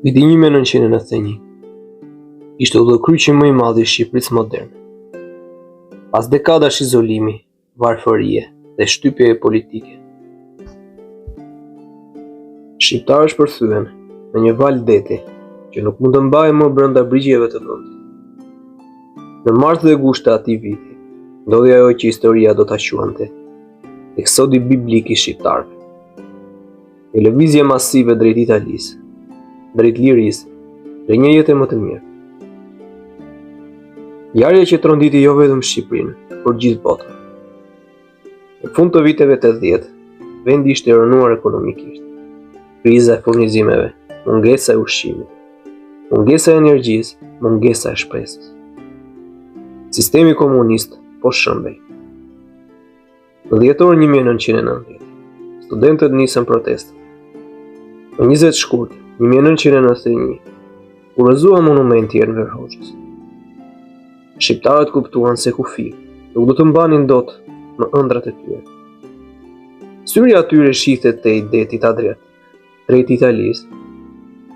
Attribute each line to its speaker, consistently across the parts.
Speaker 1: Viti 1991 ishte udhëkryqi më i madh i Shqipërisë moderne. Pas dekadash izolimi, varfërie dhe shtypjeje politike, shqiptarët shpërthyen në një val deti që nuk mund të mbahej më brenda brigjeve të vendit. Në mars dhe gusht të atij viti, ndodhi ajo që historia do ta quante eksodi biblik i shqiptarëve. Një lëvizje masive drejt Italisë, drejt lirisë dhe një jetë më të mirë. Ngjarje që tronditi jo vetëm Shqipërinë, por gjithë botën. Në fund të viteve 80, vendi ishte rënuar ekonomikisht. Kriza e furnizimeve, mungesa e ushqimit, mungesa e energjisë, mungesa e shpresës. Sistemi komunist po shëmbej. Në dhjetor 1990, studentët nisën protestë. Në 20 shkurt 1991, kurrëzua monumenti i Enver Hoxhës. Shqiptarët kuptuan se kufi nuk do të mbanin dot në ëndrat e tyre. Syri atyre shihte tej detit Adriatik, drejt Italisë,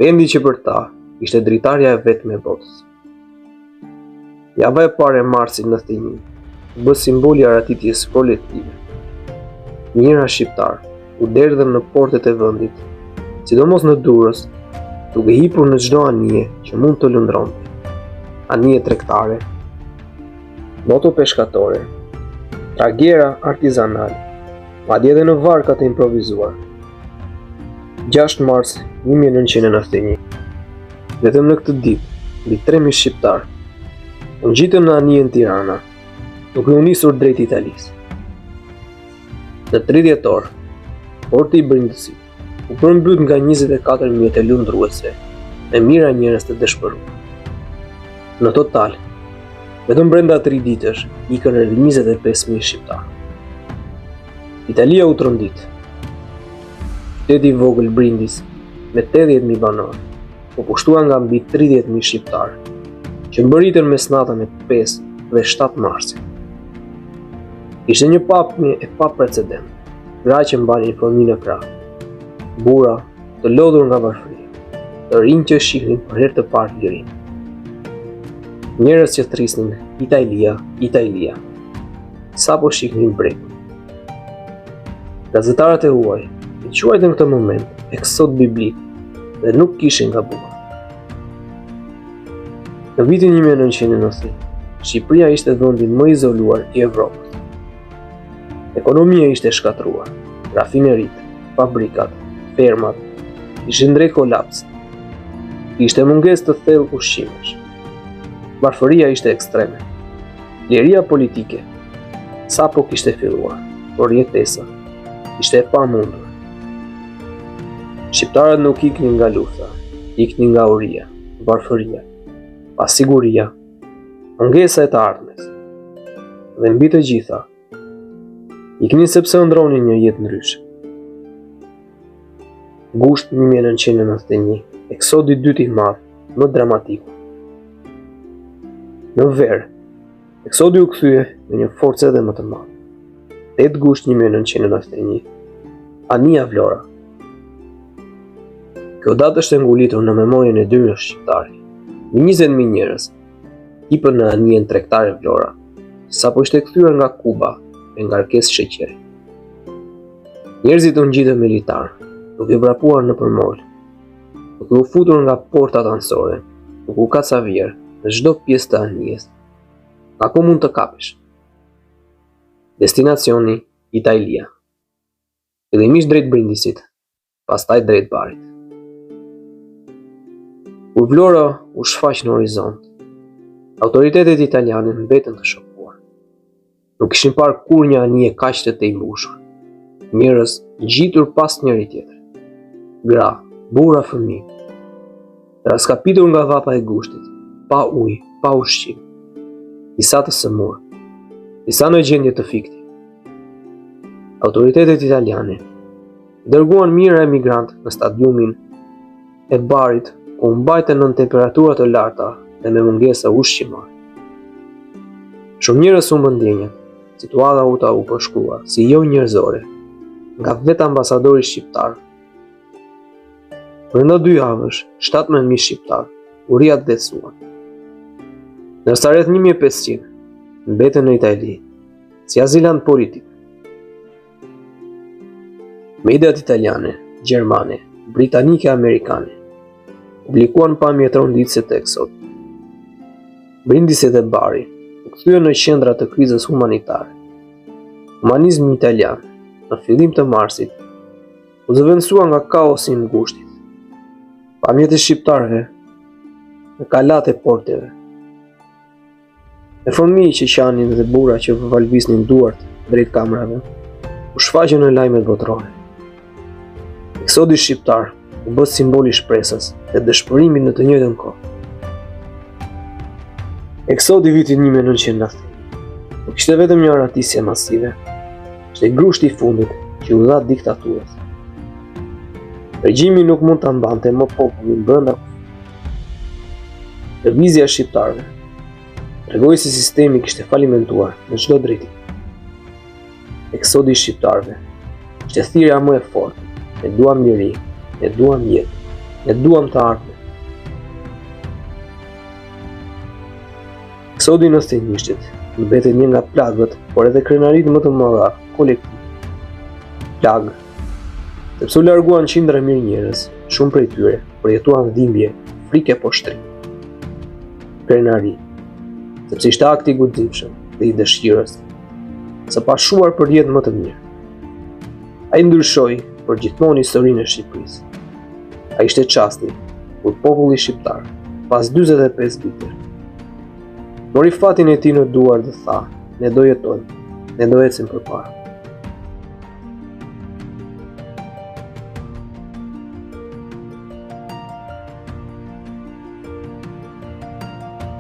Speaker 1: vendi që për ta ishte dritarja e vetme e botës. Java e parë e marsit 91 bë simboli i aratitjes kolektive. Mijëra shqiptarë u derdhën në portet e vendit, sidomos në Durrës, duke hipur në çdo anije që mund të lundronte. Anije tregtare, moto peshkatore, tragera artizanale, madje edhe në varkat e improvizuar. 6 mars 1991, vetëm në këtë ditë, mbi 3000 shqiptarë u ngjitën në anijen Tirana, duke u nisur drejt Italisë. Në 30 orë, porti i Brindësit u përmbyt nga 24 mjete lundruese me mijëra njerëz të dëshpëruar. Në total, vetëm brenda 3 ditësh ikën rreth 25.000 shqiptarë. Italia u trondit. Shteti i vogël Brindis me 80.000 banorë u pushtua nga mbi 30.000 shqiptarë që mbërritën mes natën e 5 dhe 7 marsit. Ishte një papje e paprecedent, gra që mbanin fëmijë në krah, burra të lodhur nga varfëria, të rinj që shihnin për herë të parë lirinë. Njerëz që thrisnin Italia, Italia, sapo shihnin brekun. Gazetarët e huaj i quajtën këtë moment eksod biblik dhe nuk kishin gabuar. Në vitin 1990, Shqipëria ishte vendi më izoluar i Evropës. Ekonomia ishte shkatruar, rafineritë, fabrikat, fermat ishin drejt kolapsit. Ishte mungesë të thellë ushqimesh. Varfëria ishte ekstreme. Liria politike sapo kishte filluar, por jetesa ishte e pamundur. Shqiptarët nuk iknin nga lufta, iknin nga uria, varfëria, pasiguria, mungesa e të ardhmes. Dhe mbi të gjitha, iknin sepse ëndronin një jetë ndryshe. Gusht 1991, eksodi i dytë i madh, më dramatiku. Në verë, eksodi u kthye me një forcë edhe më të madhe. 8 gusht 1991, Ania Vlora. Kjo datë është ngulitur në memorien e dyrës shqiptare. 20.000 njerëz hipën në anijen tregtare Vlora, sapo ishte kthyer nga Kuba me ngarkesë sheqeri. Njerëzit u ngjitën militar, duke vrapuar në përmol, duke u futur nga portat anësore, duke u kacavier në çdo pjesë të anijes. Nga ku mund të kapesh? Destinacioni Italia. Fillimisht drejt Brindisit, pastaj drejt barit. Kur Vlora u shfaq në horizont, autoritetet italiane mbetën të shokuar. Nuk kishin parë kur një anije kaq të mbushur. Njerëz ngjitur pas njëri tjetrit. Gra, burra, fëmijë. Raskapitur nga vapa e gushtit, pa ujë, pa ushqim. Disa të sëmur, disa në gjendje të fikti. Autoritetet italiane dërguan mijëra emigrantë në stadiumin e barit, ku mbajtën në temperatura të larta dhe me mungesa ushqimore. Shumë njerëz u ndjenjën, situata u përshkruar si jo njerëzore nga vetë ambasadori shqiptar. Brenda 2 javësh, 17.000 shqiptar u riatësuan. Ndërsa rreth 1.500 mbeten në Itali, si azilant politik. Mediat italiane, gjermane, britanike e amerikane publikuan pamje të rënditëse të eksodit. Brindisi dhe Bari u kthyen në qendra të krizës humanitare. Humanizmi italian, në fillim të marsit, u zëvendësua nga kaosi i ngushtit. Pamjet e shqiptarëve në kalat e porteve, e fëmijë që qanin dhe burra që valvisnin duart drejt kamerave, u shfaqën në lajmet botërore. Eksodi shqiptar u bë simbol i shpresës dhe dëshpërimit në të njëjtën kohë. Eksodi vitit 1990 nuk ishte vetëm një aratisje masive, ishte grushti i fundit që u dha diktaturës. Regjimi nuk mund ta mbante më popullin brenda. Lëvizja e shqiptarëve tregoi se sistemi kishte falimentuar në çdo drejtim. Eksodi i shqiptarëve ishte thirrja më e fortë. Ne duam liri, ne duam jetë, ne duam të ardhmen. Eksodi në stenjishtit mbetet një nga plagët, por edhe krenarit më të mëdha kolektive. Plagë, sepse u larguan qindra mirë njerëz, shumë prej tyre përjetuan dhimbje, frikë e poshtrim. Krenari, sepse ishte akti i guximshëm dhe i dëshirës së pashuar për jetë më të mirë. Ai ndryshoi përgjithmonë historinë e Shqipërisë. Ai ishte çasti kur populli shqiptar, pas 45 vite, mori fatin e tij në duar dhe tha: ne do jetojmë, ne do ecim përpara.